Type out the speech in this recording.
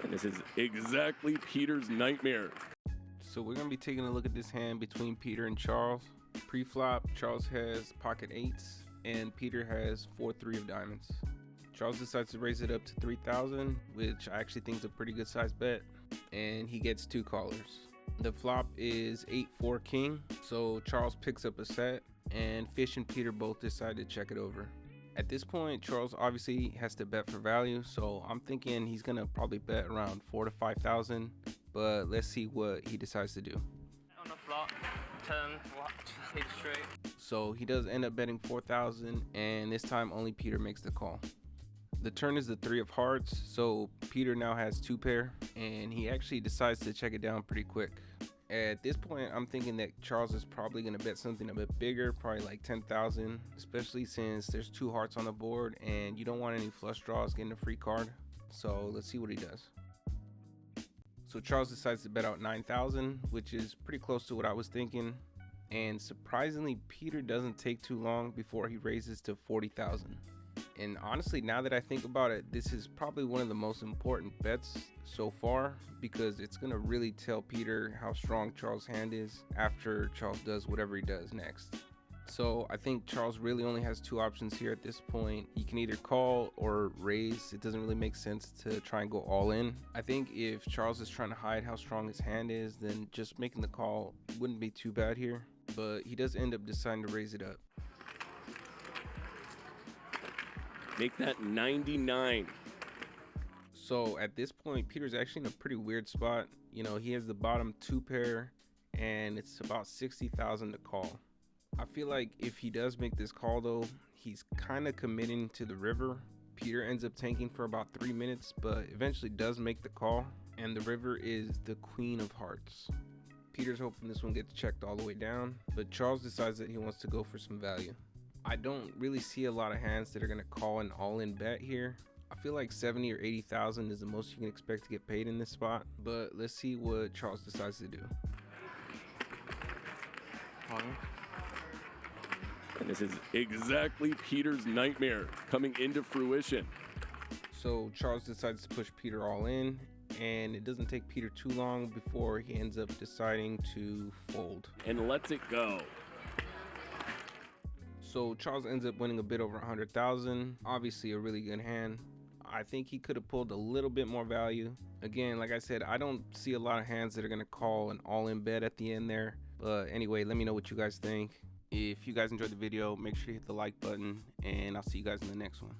And this is exactly Peter's nightmare. So we're gonna be taking a look at this hand between Peter and Charles. Pre-flop, Charles has pocket eights and Peter has 4-3 of diamonds. Charles decides to raise it up to 3,000, which I actually think is a pretty good size bet, and he gets two callers. The flop is 8-4 king, so Charles picks up a set, and Fish and Peter both decide to check it over. At this point, Charles obviously has to bet for value, so I'm thinking he's gonna probably bet around 4,000 to 5,000, but let's see what he decides to do. On the flop, turn, hit straight. So he does end up betting 4,000, and this time only Peter makes the call. The turn is the 3 of hearts, so Peter now has 2 pair, and he actually decides to check it down pretty quick. At this point, I'm thinking that Charles is probably going to bet something a bit bigger, probably like 10,000, especially since there's 2 hearts on the board and you don't want any flush draws getting a free card. So let's see what he does. So Charles decides to bet out 9,000, which is pretty close to what I was thinking. And surprisingly, Peter doesn't take too long before he raises to 40,000. And honestly, now that I think about it, this is probably one of the most important bets so far, because it's going to really tell Peter how strong Charles' hand is after Charles does whatever he does next. So I think Charles really only has 2 options here at this point. He can either call or raise. It doesn't really make sense to try and go all in. I think if Charles is trying to hide how strong his hand is, then just making the call wouldn't be too bad here. But he does end up deciding to raise it up. Make that 99. So at this point, Peter's actually in a pretty weird spot. You know, he has the bottom 2 pair and it's about 60,000 to call. I feel like if he does make this call though, he's kind of committing to the river. Peter ends up tanking for about 3 minutes, but eventually does make the call, and the river is the queen of hearts. Peter's hoping this one gets checked all the way down, but Charles decides that he wants to go for some value. I don't really see a lot of hands that are going to call an all-in bet here. I feel like 70 or 80,000 is the most you can expect to get paid in this spot, but let's see what Charles decides to do. And this is exactly Peter's nightmare coming into fruition. So Charles decides to push Peter all in, and it doesn't take Peter too long before he ends up deciding to fold. And lets it go. So Charles ends up winning a bit over 100,000. Obviously a really good hand. I think he could have pulled a little bit more value. Again, like I said, I don't see a lot of hands that are gonna call an all-in bet at the end there. But anyway, let me know what you guys think. If you guys enjoyed the video, make sure to hit the like button, and I'll see you guys in the next one.